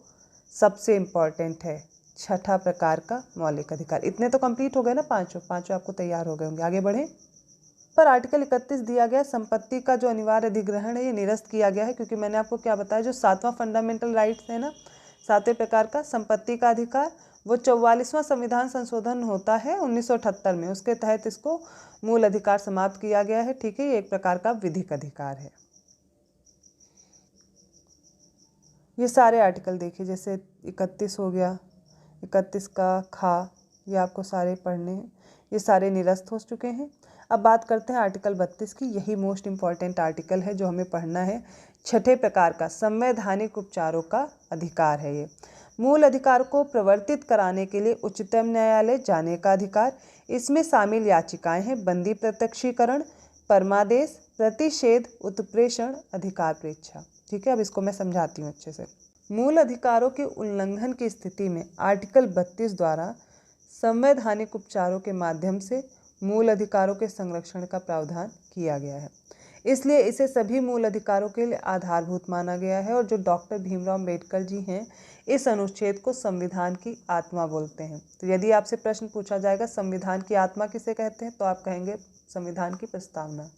सबसे इम्पॉर्टेंट है, छठा प्रकार का मौलिक अधिकार। इतने तो कंप्लीट हो गए ना, पांचों आपको तैयार हो गए होंगे। आगे बढ़ें। पर आर्टिकल 31 दिया गया संपत्ति का जो अनिवार्य अधिग्रहण है ये निरस्त किया गया है, क्योंकि मैंने आपको क्या बताया, जो 7वां फंडामेंटल राइट्स है ना, 7वें प्रकार का संपत्ति का अधिकार, वो 44वां संविधान संशोधन होता है 1978 में, उसके तहत इसको मूल अधिकार समाप्त किया गया है। ठीक है, ये एक प्रकार का विधिक अधिकार है। ये सारे आर्टिकल देखिए, जैसे 31 हो गया, 31 का खा, ये आपको सारे पढ़ने हैं, ये सारे निरस्त हो चुके हैं। अब बात करते हैं आर्टिकल 32 की, यही मोस्ट इम्पॉर्टेंट आर्टिकल है जो हमें पढ़ना है। छठे प्रकार का संवैधानिक उपचारों का अधिकार है। ये मूल अधिकार को प्रवर्तित कराने के लिए उच्चतम न्यायालय जाने का अधिकार। इसमें शामिल याचिकाएं हैं बंदी प्रत्यक्षीकरण, परमादेश, प्रतिषेध, उत्प्रेषण, अधिकार प्रेक्षा। ठीक है, अब इसको मैं समझाती हूँ अच्छे से। मूल अधिकारों के उल्लंघन की स्थिति में आर्टिकल 32 द्वारा संवैधानिक उपचारों के माध्यम से मूल अधिकारों के संरक्षण का प्रावधान किया गया है। इसलिए इसे सभी मूल अधिकारों के लिए आधारभूत माना गया है और जो डॉक्टर भीमराव अम्बेडकर जी हैं इस अनुच्छेद को संविधान की आत्मा बोलते हैं। तो यदि आपसे प्रश्न पूछा जाएगा संविधान की आत्मा किसे कहते हैं, तो आप कहेंगे संविधान की प्रस्तावना।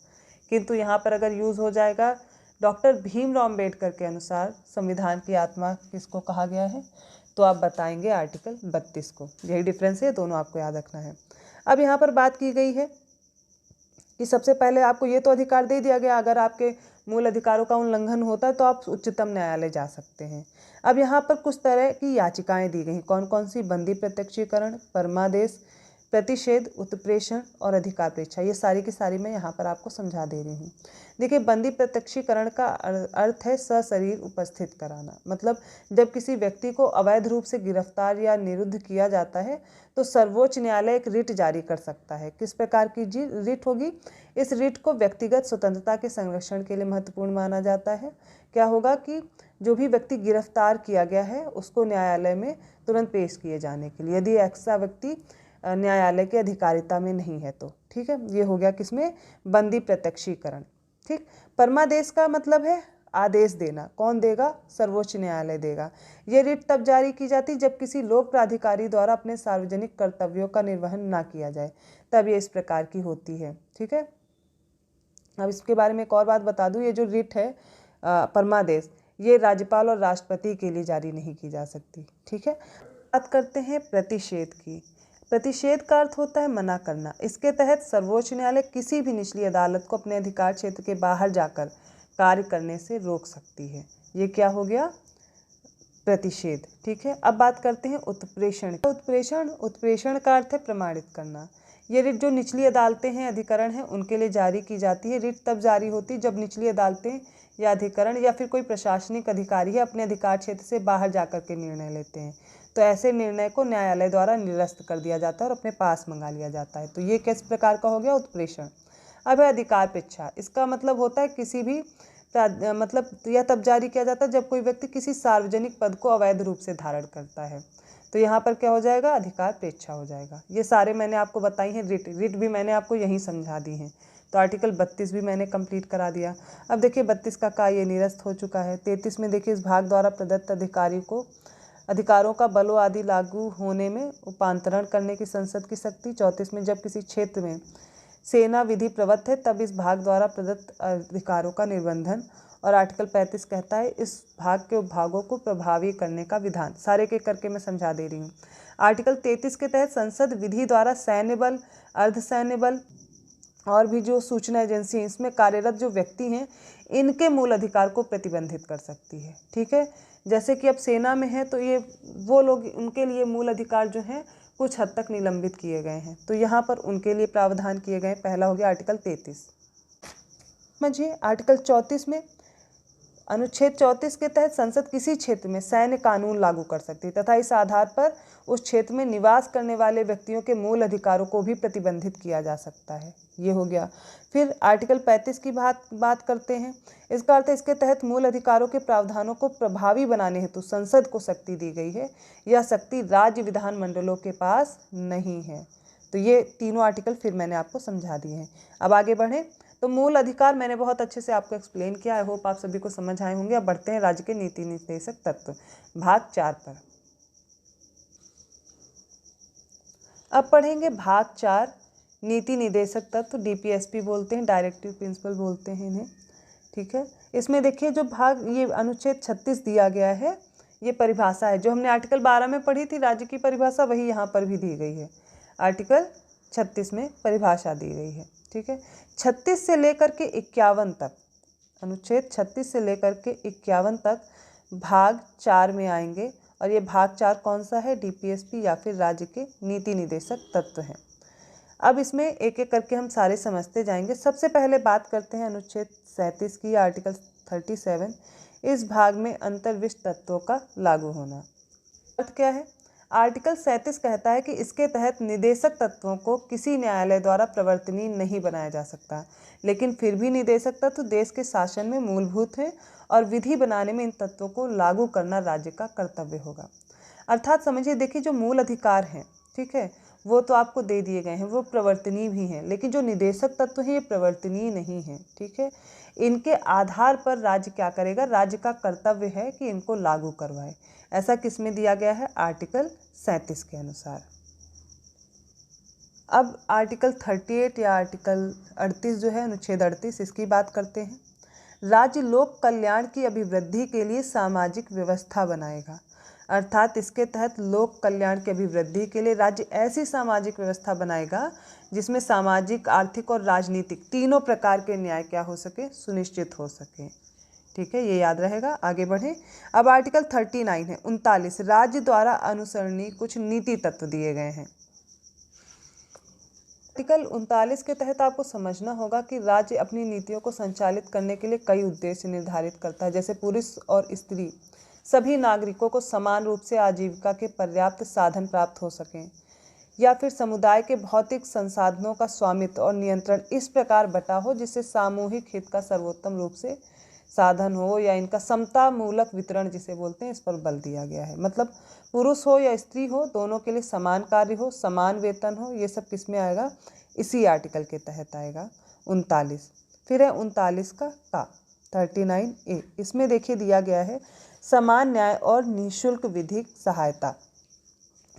किंतु यहाँ पर अगर यूज़ हो जाएगा डॉक्टर भीमराव अम्बेडकर के अनुसार संविधान की आत्मा किसको कहा गया है, तो आप बताएंगे आर्टिकल 32 को। यही डिफरेंस है, दोनों आपको याद रखना है। अब यहाँ पर बात की गई है कि सबसे पहले आपको ये तो अधिकार दे दिया गया, अगर आपके मूल अधिकारों का उल्लंघन होता है तो आप उच्चतम न्यायालय जा सकते हैं। अब यहाँ पर कुछ तरह की याचिकाएं दी गई, कौन कौन सी? बंदी प्रत्यक्षीकरण, परमादेश, प्रतिषेध, उत्प्रेषण और अधिकार प्रेक्षा। ये सारी की सारी मैं यहाँ पर आपको समझा दे रही हूँ। देखिए, बंदी प्रत्यक्षीकरण का अर्थ है सशरीर उपस्थित कराना। मतलब जब किसी व्यक्ति को अवैध रूप से गिरफ्तार या निरुद्ध किया जाता है तो सर्वोच्च न्यायालय एक रिट जारी कर सकता है। किस प्रकार की रिट होगी? इस रिट को व्यक्तिगत स्वतंत्रता के संरक्षण के लिए महत्वपूर्ण माना जाता है। क्या होगा कि जो भी व्यक्ति गिरफ्तार किया गया है उसको न्यायालय में तुरंत पेश किए जाने के लिए, यदि ऐसा व्यक्ति न्यायालय के अधिकारिता में नहीं है तो। ठीक है, ये हो गया किसमें? बंदी प्रत्यक्षीकरण। ठीक, परमादेश का मतलब है आदेश देना। कौन देगा? सर्वोच्च न्यायालय देगा। ये रिट तब जारी की जाती जब किसी लोक प्राधिकारी द्वारा अपने सार्वजनिक कर्तव्यों का निर्वहन ना किया जाए, तब ये इस प्रकार की होती है। ठीक है, अब इसके बारे में एक और बात बता दूं, ये जो रिट है परमादेश, ये राज्यपाल और राष्ट्रपति के लिए जारी नहीं की जा सकती। ठीक है, बात करते हैं प्रतिषेध की। प्रतिषेध का अर्थ होता है मना करना। इसके तहत सर्वोच्च न्यायालय किसी भी निचली अदालत को अपने अधिकार क्षेत्र के बाहर जाकर कार्य करने से रोक सकती है। ये क्या हो गया? प्रतिषेध। ठीक है, अब बात करते हैं उत्प्रेषण। उत्प्रेषण का अर्थ है प्रमाणित करना। ये रिट जो निचली अदालतें हैं, अधिकरण हैं, उनके लिए जारी की जाती है। रिट तब जारी होती है जब निचली अदालतें या अधिकरण या फिर कोई प्रशासनिक अधिकारी है अपने अधिकार क्षेत्र से बाहर जाकर के निर्णय लेते हैं, तो ऐसे निर्णय को न्यायालय द्वारा निरस्त कर दिया जाता है और अपने पास मंगा लिया जाता है। तो ये किस प्रकार का हो गया? उत्प्रेषण। अब है अधिकार प्रेक्षा। इसका मतलब होता है किसी भी मतलब यह तब जारी किया जाता है जब कोई व्यक्ति किसी सार्वजनिक पद को अवैध रूप से धारण करता है, तो यहाँ पर क्या हो जाएगा? अधिकार प्रेक्षा हो जाएगा। ये सारे मैंने आपको बताई हैं। रिट भी मैंने आपको यहीं समझा दी हैं। तो आर्टिकल 32 भी मैंने कंप्लीट करा दिया। अब देखिए 32 का ये निरस्त हो चुका है। 33 में देखिए इस भाग द्वारा प्रदत्त अधिकारों का बलों आदि लागू होने में उपांतरण करने की संसद की शक्ति। 34 में जब किसी क्षेत्र में सेना विधि प्रवृत्त है तब इस भाग द्वारा प्रदत्त अधिकारों का निर्बंधन। और आर्टिकल 35 कहता है इस भाग के उपभागों को प्रभावी करने का विधान। सारे के करके मैं समझा दे रही हूँ। आर्टिकल 33 के तहत संसद विधि द्वारा सैन्य बल, अर्धसैन्य बल और भी जो सूचना एजेंसी हैं इसमें कार्यरत जो व्यक्ति हैं इनके मूल अधिकार को प्रतिबंधित कर सकती है। ठीक है, जैसे कि अब सेना में है तो ये वो लोग, उनके लिए मूल अधिकार जो हैं कुछ हद तक निलंबित किए गए हैं, तो यहाँ पर उनके लिए प्रावधान किए गए। पहला हो गया आर्टिकल 33। समझिए आर्टिकल 34 में अनुच्छेद 34 के तहत संसद किसी क्षेत्र में सैन्य कानून लागू कर सकती है तथा इस आधार पर उस क्षेत्र में निवास करने वाले व्यक्तियों के मूल अधिकारों को भी प्रतिबंधित किया जा सकता है। ये हो गया। फिर आर्टिकल 35 की बात करते हैं। इसका अर्थ है इसके तहत मूल अधिकारों के प्रावधानों को प्रभावी बनाने हेतु संसद को शक्ति दी गई है। यह शक्ति राज्य विधानमंडलों के पास नहीं है। तो ये तीनों आर्टिकल फिर मैंने आपको समझा दिए हैं। अब आगे बढ़ें तो मूल अधिकार मैंने बहुत अच्छे से आपको एक्सप्लेन किया। आई होप आप सभी को समझ आए होंगे। अब बढ़ते हैं राज्य के नीति निर्देशक तत्व भाग 4 पर। अब पढ़ेंगे भाग 4 नीति निर्देशक तत्व, DPSP बोलते हैं, डायरेक्टिव प्रिंसिपल बोलते हैं इन्हें। ठीक है, इसमें देखिए जो भाग ये अनुच्छेद 36 दिया गया है ये परिभाषा है। जो हमने आर्टिकल 12 में पढ़ी थी राज्य की परिभाषा, वही यहाँ पर भी दी गई है। आर्टिकल 36 में परिभाषा दी गई है। ठीक है, 36 से लेकर के 51 तक, अनुच्छेद 36 से लेकर के 51 तक भाग 4 में आएंगे। और ये भाग 4 कौन सा है? DPSP या फिर राज्य के नीति निर्देशक तत्व हैं। अब इसमें एक एक करके हम सारे समझते जाएंगे। सबसे पहले बात करते हैं अनुच्छेद 37 की, आर्टिकल 37। इस भाग में अंतर्विष्ट तत्वों का लागू होना। अर्थ क्या है? आर्टिकल 37 कहता है कि इसके तहत निदेशक तत्वों को किसी न्यायालय द्वारा प्रवर्तनीय नहीं बनाया जा सकता, लेकिन फिर भी निदेशक तत्व देश के शासन में मूलभूत हैं और विधि बनाने में इन तत्वों को लागू करना राज्य का कर्तव्य होगा। अर्थात समझिए, देखिए जो मूल अधिकार हैं, ठीक है, वो तो आपको दे दिए गए हैं, वो प्रवर्तनीय भी हैं, लेकिन जो निदेशक तत्व हैं ये प्रवर्तनीय नहीं हैं, ठीक है। इनके आधार पर राज्य क्या करेगा, राज्य का कर्तव्य है कि इनको लागू करवाए। ऐसा किसमें दिया गया है, आर्टिकल 37 के अनुसार। अब आर्टिकल 38 या आर्टिकल 38 जो है, अनुच्छेद 38, इसकी बात करते हैं। राज्य लोक कल्याण की अभिवृद्धि के लिए सामाजिक व्यवस्था बनाएगा। अर्थात इसके तहत लोक कल्याण की अभिवृद्धि के लिए राज्य ऐसी सामाजिक व्यवस्था बनाएगा जिसमें सामाजिक, आर्थिक और राजनीतिक तीनों प्रकार के न्याय क्या हो सके, सुनिश्चित हो सके। ठीक है, ये याद रहेगा। आगे बढ़ें। अब आर्टिकल 39 है 39, राज्य द्वारा अनुसरणीय कुछ नीति तत्व दिए गए हैं। आर्टिकल 39 के तहत आपको समझना होगा कि राज्य अपनी नीतियों को संचालित करने के लिए कई उद्देश्य निर्धारित करता है, जैसे पुरुष और स्त्री सभी नागरिकों को समान रूप से आजीविका के पर्याप्त साधन प्राप्त हो सकें, या फिर समुदाय के भौतिक संसाधनों का स्वामित्व और नियंत्रण इस प्रकार बटा हो जिससे सामूहिक हित का सर्वोत्तम रूप से साधन हो, या इनका समता मूलक वितरण जिसे बोलते हैं, इस पर बल दिया गया है। मतलब पुरुष हो या स्त्री हो, दोनों के लिए समान कार्य हो, समान वेतन हो, ये सब किस में आएगा, इसी आर्टिकल के तहत आएगा 39। फिर है 39 का 39A, इसमें देखिए दिया गया है समान न्याय और निःशुल्क विधिक सहायता।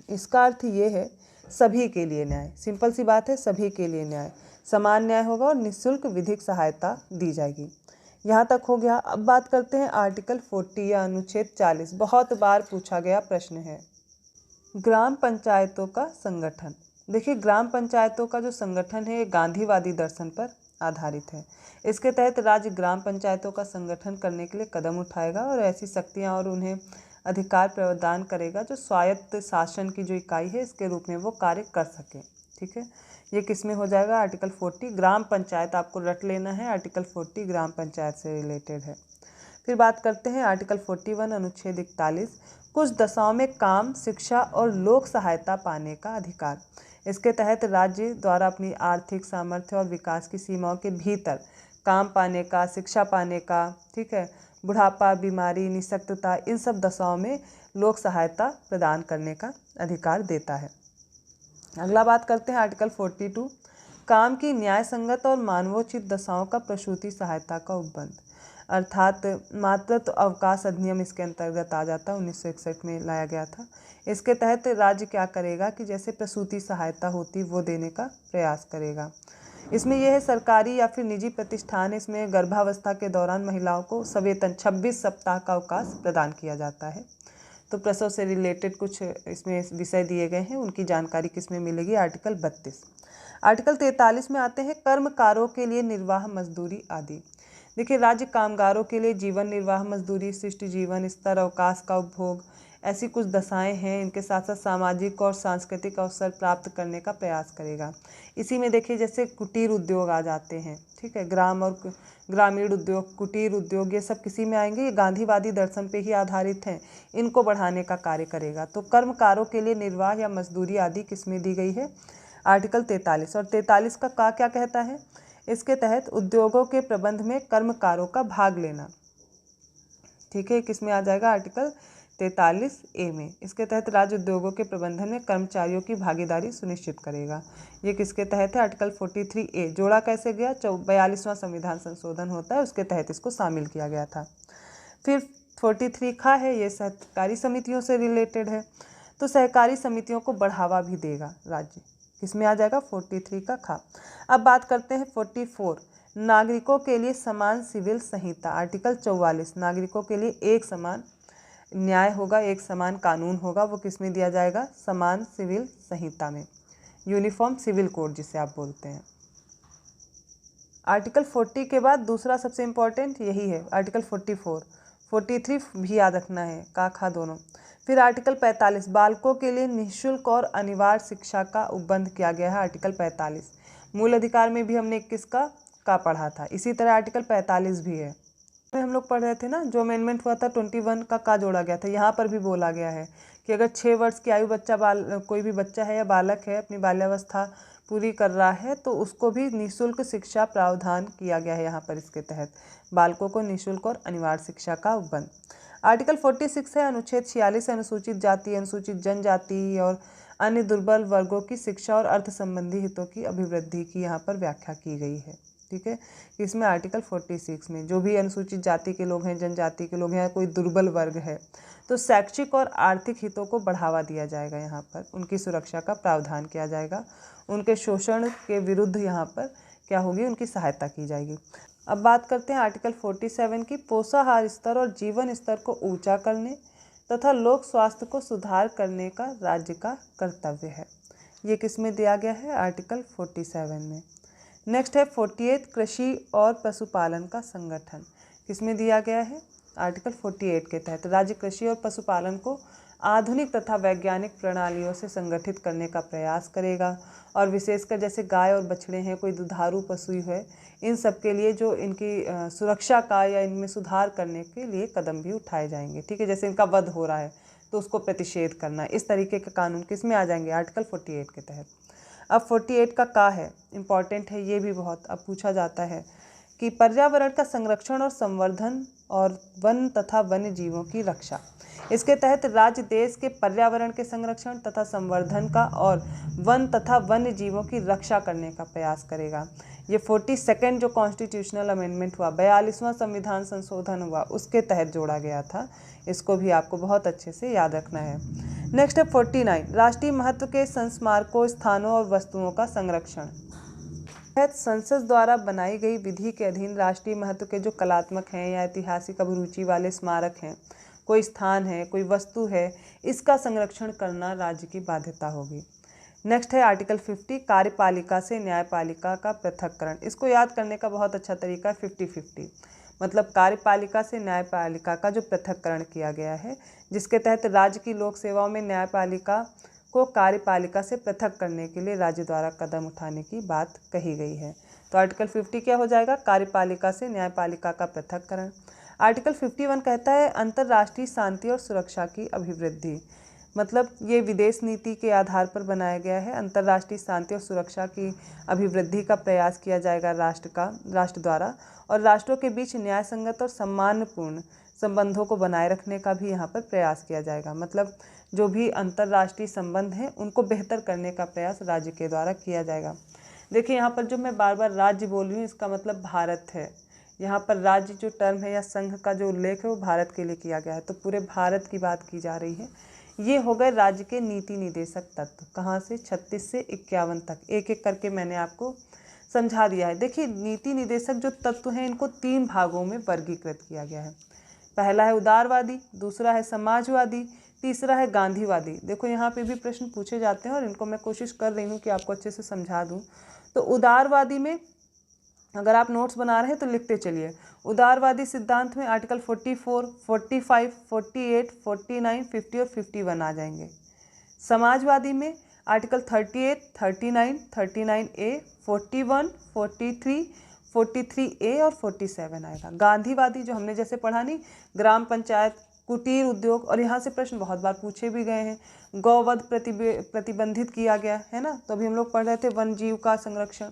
इसका अर्थ ये है सभी के लिए न्याय, सिंपल सी बात है, सभी के लिए न्याय, समान न्याय होगा और निःशुल्क विधिक सहायता दी जाएगी। यहाँ तक हो गया। अब बात करते हैं आर्टिकल 40 या अनुच्छेद 40, बहुत बार पूछा गया प्रश्न है, ग्राम पंचायतों का संगठन। देखिए, ग्राम पंचायतों का जो संगठन है ये गांधीवादी दर्शन पर आधारित है। इसके तहत राज्य ग्राम पंचायतों का संगठन करने के लिए कदम उठाएगा और ऐसी शक्तियाँ और उन्हें अधिकार प्रदान करेगा जो स्वायत्त शासन की जो इकाई है इसके रूप में वो कार्य कर सके। ठीक है, ये किस में हो जाएगा, आर्टिकल 40 ग्राम पंचायत, आपको रट लेना है, आर्टिकल 40 ग्राम पंचायत से रिलेटेड है। फिर बात करते हैं आर्टिकल 41 अनुच्छेद 41, कुछ दशाओं में काम, शिक्षा और लोक सहायता पाने का अधिकार। इसके तहत राज्य द्वारा अपनी आर्थिक सामर्थ्य और विकास की सीमाओं के भीतर काम पाने का, शिक्षा पाने का, ठीक है, बुढ़ापा, बीमारी, निःशक्तता, इन सब दशाओं में लोक सहायता प्रदान करने का अधिकार देता है। अगला बात करते हैं आर्टिकल 42, काम की न्याय संगत और मानवोचित दशाओं का प्रसूति सहायता का उपबंध। अर्थात मातृत्व अवकाश अधिनियम इसके अंतर्गत आ जाता है, 1961 में लाया गया था। इसके तहत राज्य क्या करेगा कि जैसे प्रसूति सहायता होती वो देने का प्रयास करेगा। इसमें यह है सरकारी या फिर निजी प्रतिष्ठान, इसमें गर्भावस्था के दौरान महिलाओं को सवेतन 26 सप्ताह का अवकाश प्रदान किया जाता है। तो प्रसव से रिलेटेड कुछ इसमें विषय दिए गए हैं, उनकी जानकारी किस में मिलेगी, आर्टिकल 32। आर्टिकल 43 में आते हैं कर्मकारों के लिए निर्वाह मजदूरी आदि। देखिए, राज्य कामगारों के लिए जीवन निर्वाह मजदूरी, शिष्ट जीवन स्तर, अवकाश का उपभोग, ऐसी कुछ दशाएं हैं। इनके साथ साथ सामाजिक और सांस्कृतिक अवसर प्राप्त करने का प्रयास करेगा। इसी में देखिए जैसे कुटीर उद्योग आ जाते हैं, ठीक है, ग्राम और ग्रामीण उद्योग, कुटीर उद्योग, ये सब किसी में आएंगे, ये गांधीवादी दर्शन पे ही आधारित हैं, इनको बढ़ाने का कार्य करेगा। तो कर्मकारों के लिए निर्वाह या मजदूरी आदि किसमें दी गई है, आर्टिकल 43। और 43 का क्या कहता है, इसके तहत उद्योगों के प्रबंध में कर्मकारों का भाग लेना। ठीक है, किस में आ जाएगा, आर्टिकल 43A में। इसके तहत राज्य उद्योगों के प्रबंधन में कर्मचारियों की भागीदारी सुनिश्चित करेगा। ये किसके तहत है, आर्टिकल 43A। जोड़ा कैसे गया, 42वां संविधान संशोधन होता है, उसके तहत इसको शामिल किया गया था। फिर 43 खा है, ये सहकारी समितियों से रिलेटेड है। तो सहकारी समितियों को बढ़ावा भी देगा राज्य, किसमें आ जाएगा, 43 का खा। अब बात करते हैं 44, नागरिकों के लिए समान सिविल संहिता। आर्टिकल 44, नागरिकों के लिए एक समान न्याय होगा, एक समान कानून होगा, वो किस में दिया जाएगा, समान सिविल संहिता में, यूनिफॉर्म सिविल कोड जिसे आप बोलते हैं। आर्टिकल 40 के बाद दूसरा सबसे इम्पोर्टेंट यही है, आर्टिकल 44, 43 भी याद रखना है, का खा दोनों। फिर आर्टिकल 45, बालकों के लिए निःशुल्क और अनिवार्य शिक्षा का उपबंध किया गया है, आर्टिकल 45। मूल अधिकार में भी हमने 21 का पढ़ा था, इसी तरह आर्टिकल 45 भी है। हम लोग पढ़ रहे थे ना, जो अमेंडमेंट हुआ था 21 का जोड़ा गया था, यहाँ पर भी बोला गया है कि अगर 6 वर्ष की आयु कोई भी बच्चा है या बालक है अपनी बाल्यावस्था पूरी कर रहा है तो उसको भी निःशुल्क शिक्षा प्रावधान किया गया है यहाँ पर। इसके तहत बालकों को निःशुल्क और अनिवार्य शिक्षा का उपबंध। आर्टिकल 46 है अनुच्छेद 46 अनुसूचित जाति, अनुसूचित जनजाति और अन्य दुर्बल वर्गों की शिक्षा और अर्थ संबंधी हितों की अभिवृद्धि की यहाँ पर व्याख्या की गई है। ठीक है, इसमें आर्टिकल 46 में जो भी अनुसूचित जाति के लोग हैं, जनजाति के लोग हैं, कोई दुर्बल वर्ग है तो शैक्षिक और आर्थिक हितों को बढ़ावा दिया जाएगा। यहाँ पर उनकी सुरक्षा का प्रावधान किया जाएगा, उनके शोषण के विरुद्ध यहाँ पर क्या होगी, उनकी सहायता की जाएगी। अब बात करते हैं आर्टिकल 47 की। पोषाहार स्तर और जीवन स्तर को ऊंचा करने तथा लोक स्वास्थ्य को सुधार करने का राज्य का कर्तव्य है। ये किस में दिया गया है, आर्टिकल 47 में। नेक्स्ट है 48 कृषि और पशुपालन का संगठन, किस में दिया गया है, आर्टिकल 48 के तहत राज्य कृषि और पशुपालन को आधुनिक तथा वैज्ञानिक प्रणालियों से संगठित करने का प्रयास करेगा और विशेषकर जैसे गाय और बछड़े हैं, कोई दुधारू पशु है, इन सब के लिए जो इनकी सुरक्षा का या इनमें सुधार करने के लिए कदम भी उठाए जाएंगे। ठीक है, जैसे इनका वध हो रहा है तो उसको प्रतिषेध करना, इस तरीके के कानून किस में आ जाएंगे, आर्टिकल 48 के तहत। अब 48 का है, इम्पॉर्टेंट है ये भी बहुत, अब पूछा जाता है कि पर्यावरण का संरक्षण और संवर्धन और वन तथा वन्य जीवों की रक्षा। इसके तहत राज्य देश के पर्यावरण के संरक्षण तथा संवर्धन का और वन तथा वन्य जीवों की रक्षा करने का प्रयास करेगा। ये 42nd जो कॉन्स्टिट्यूशनल अमेंडमेंट हुआ, 42वां संविधान संशोधन हुआ, उसके तहत जोड़ा गया था। इसको भी आपको बहुत अच्छे से याद रखना है। नेक्स्ट है 49 राष्ट्रीय महत्व के संस्मारकों, स्थानों और वस्तुओं का संरक्षण। संसद द्वारा बनाई गई विधि के अधीन राष्ट्रीय महत्व के जो कलात्मक हैं या ऐतिहासिक अभिरुचि वाले स्मारक हैं, कोई स्थान है, कोई वस्तु है, इसका संरक्षण करना राज्य की बाध्यता होगी। नेक्स्ट है आर्टिकल 50 कार्यपालिका से न्यायपालिका का पृथक्करण। इसको याद करने का बहुत अच्छा तरीका है 50-50, मतलब कार्यपालिका से न्यायपालिका का जो पृथक्करण किया गया है, जिसके तहत राज्य की लोक सेवाओं में न्यायपालिका को कार्यपालिका से पृथक करने के लिए राज्य द्वारा कदम उठाने की बात कही गई है। तो आर्टिकल 50 क्या हो जाएगा, कार्यपालिका से न्यायपालिका का पृथक्करण। आर्टिकल 51 कहता है अंतर्राष्ट्रीय शांति और सुरक्षा की अभिवृद्धि, मतलब ये विदेश नीति के आधार पर बनाया गया है। अंतर्राष्ट्रीय शांति और सुरक्षा की अभिवृद्धि का प्रयास किया जाएगा राष्ट्र द्वारा, और राष्ट्रों के बीच न्याय संगत और सम्मानपूर्ण संबंधों को बनाए रखने का भी यहाँ पर प्रयास किया जाएगा। मतलब जो भी अंतर्राष्ट्रीय संबंध हैं उनको बेहतर करने का प्रयास राज्य के द्वारा किया जाएगा। देखिए यहाँ पर जो मैं बार बार राज्य बोल रही हूँ, इसका मतलब भारत है। यहाँ पर राज्य जो टर्म है या संघ का जो उल्लेख है वो भारत के लिए किया गया है, तो पूरे भारत की बात की जा रही है। ये हो गए राज्य के नीति निदेशक तत्व, कहाँ से, 36 से 51 तक, एक एक करके मैंने आपको समझा दिया है। देखिए नीति निदेशक जो तत्व हैं इनको 3 भागों में वर्गीकृत किया गया है। पहला है उदारवादी, दूसरा है समाजवादी, तीसरा है गांधीवादी। देखो यहाँ पे भी प्रश्न पूछे जाते हैं और इनको मैं कोशिश कर रही हूँ कि आपको अच्छे से समझा दूँ। तो उदारवादी में अगर आप नोट्स बना रहे हैं तो लिखते चलिए। उदारवादी सिद्धांत में आर्टिकल 44, 45, 48, 49, 50 और 51 आ जाएंगे। समाजवादी में आर्टिकल 38, 39, 39A, 41, 43, 43A और 47 आएगा। गांधीवादी जो हमने जैसे पढ़ा नहीं, ग्राम पंचायत, कुटीर उद्योग, और यहाँ से प्रश्न बहुत बार पूछे भी गए हैं। गौवध प्रतिबंधित किया गया है ना, तो अभी हम लोग पढ़ रहे थे वन जीव का संरक्षण।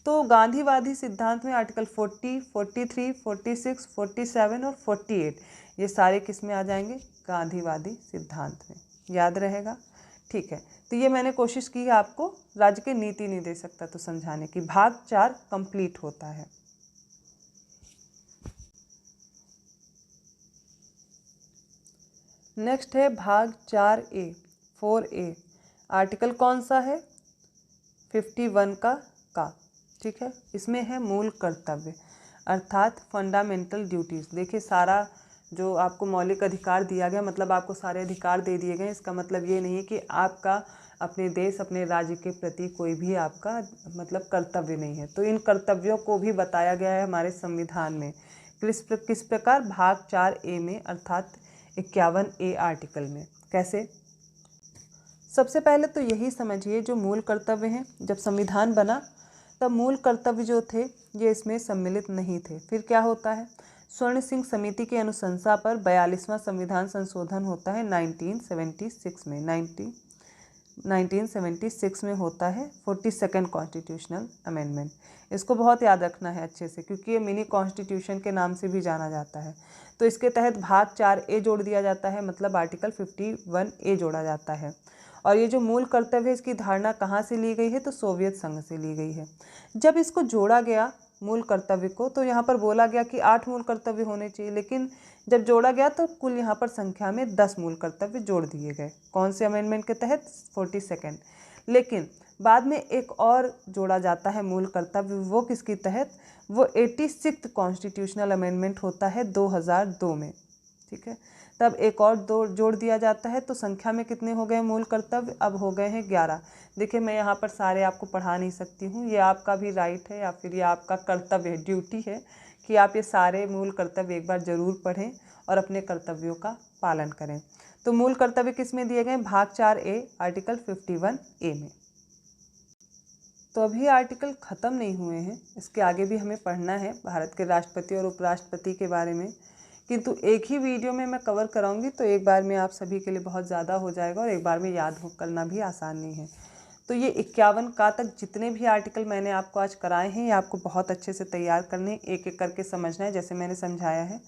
तो गांधीवादी सिद्धांत में आर्टिकल 40, 43, 46, 47 और 48 ये सारे किस में आ जाएंगे, गांधीवादी सिद्धांत में। याद रहेगा, ठीक है। तो ये मैंने कोशिश की है आपको राज्य के नीति निदेशक तत्व समझाने की। भाग 4 कंप्लीट होता है। नेक्स्ट है भाग 4A, 4A। आर्टिकल कौन सा है, 51 का ठीक है। इसमें है मूल कर्तव्य अर्थात फंडामेंटल ड्यूटीज़। देखिए सारा जो आपको मौलिक अधिकार दिया गया, मतलब आपको सारे अधिकार दे दिए गए। इसका मतलब ये नहीं है कि आपका अपने देश, अपने राज्य के प्रति कोई भी आपका मतलब कर्तव्य नहीं है। तो इन कर्तव्यों को भी बताया गया है हमारे संविधान में। किस प्रकार, भाग 4A में अर्थात 51A आर्टिकल में। कैसे, सबसे पहले तो यही समझिए जो मूल कर्तव्य हैं, जब संविधान बना तब मूल कर्तव्य जो थे ये इसमें सम्मिलित नहीं थे। फिर क्या होता है, स्वर्ण सिंह समिति की अनुशंसा पर 42वां संविधान संशोधन होता है 1976 में। 1976 में होता है 42nd कॉन्स्टिट्यूशनल अमेंडमेंट। इसको बहुत याद रखना है अच्छे से, क्योंकि ये मिनी कॉन्स्टिट्यूशन के नाम से भी जाना जाता है। तो इसके तहत भाग 4A जोड़ दिया जाता है, मतलब आर्टिकल 51A जोड़ा जाता है। और ये जो मूल कर्तव्य है, इसकी धारणा कहाँ से ली गई है, तो सोवियत संघ से ली गई है। जब इसको जोड़ा गया मूल कर्तव्य को, तो यहाँ पर बोला गया कि 8 मूल कर्तव्य होने चाहिए, लेकिन जब जोड़ा गया तो कुल यहाँ पर संख्या में 10 मूल कर्तव्य जोड़ दिए गए। कौन से अमेंडमेंट के तहत? 42nd। लेकिन बाद में एक और जोड़ा जाता है मूल कर्तव्य, वो किसके तहत? वो 86th कॉन्स्टिट्यूशनल अमेंडमेंट होता है 2002 में। ठीक है, तब एक और दो जोड़ दिया जाता है। तो संख्या में कितने हो गए मूल कर्तव्य? अब हो गए हैं 11। देखिए, मैं यहाँ पर सारे आपको पढ़ा नहीं सकती हूँ, ये आपका भी राइट है या फिर ये आपका कर्तव्य है, ड्यूटी है कि आप ये सारे मूल कर्तव्य एक बार ज़रूर पढ़ें और अपने कर्तव्यों का पालन करें। तो मूल कर्तव्य किस में दिए गए? भाग 4A आर्टिकल 51A में। तो अभी आर्टिकल ख़त्म नहीं हुए हैं, इसके आगे भी हमें पढ़ना है भारत के राष्ट्रपति और उपराष्ट्रपति के बारे में, किंतु एक ही वीडियो में मैं कवर कराऊंगी तो एक बार में आप सभी के लिए बहुत ज़्यादा हो जाएगा और एक बार में याद करना भी आसान नहीं है। तो ये 51 का तक जितने भी आर्टिकल मैंने आपको आज कराए हैं, ये आपको बहुत अच्छे से तैयार करने, एक एक करके समझना है जैसे मैंने समझाया है,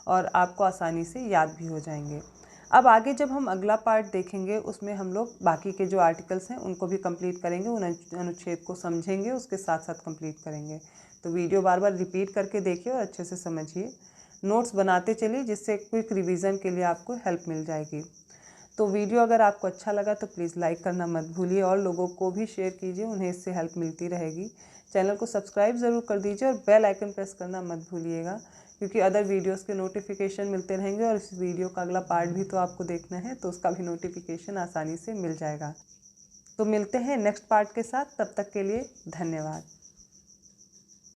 और आपको आसानी से याद भी हो जाएंगे। अब आगे जब हम अगला पार्ट देखेंगे, उसमें हम लोग बाकी के जो आर्टिकल्स हैं उनको भी कंप्लीट करेंगे, उन अनुच्छेद को समझेंगे, उसके साथ साथ कंप्लीट करेंगे। तो वीडियो बार बार रिपीट करके देखिए और अच्छे से समझिए, नोट्स बनाते चलिए, जिससे क्विक रिवीजन के लिए आपको हेल्प मिल जाएगी। तो वीडियो अगर आपको अच्छा लगा तो प्लीज़ लाइक करना मत भूलिए और लोगों को भी शेयर कीजिए, उन्हें इससे हेल्प मिलती रहेगी। चैनल को सब्सक्राइब ज़रूर कर दीजिए और बेल आइकन प्रेस करना मत भूलिएगा, क्योंकि अदर वीडियोस के नोटिफिकेशन मिलते रहेंगे और इस वीडियो का अगला पार्ट भी तो आपको देखना है, तो उसका भी नोटिफिकेशन आसानी से मिल जाएगा। तो मिलते हैं नेक्स्ट पार्ट के साथ, तब तक के लिए धन्यवाद।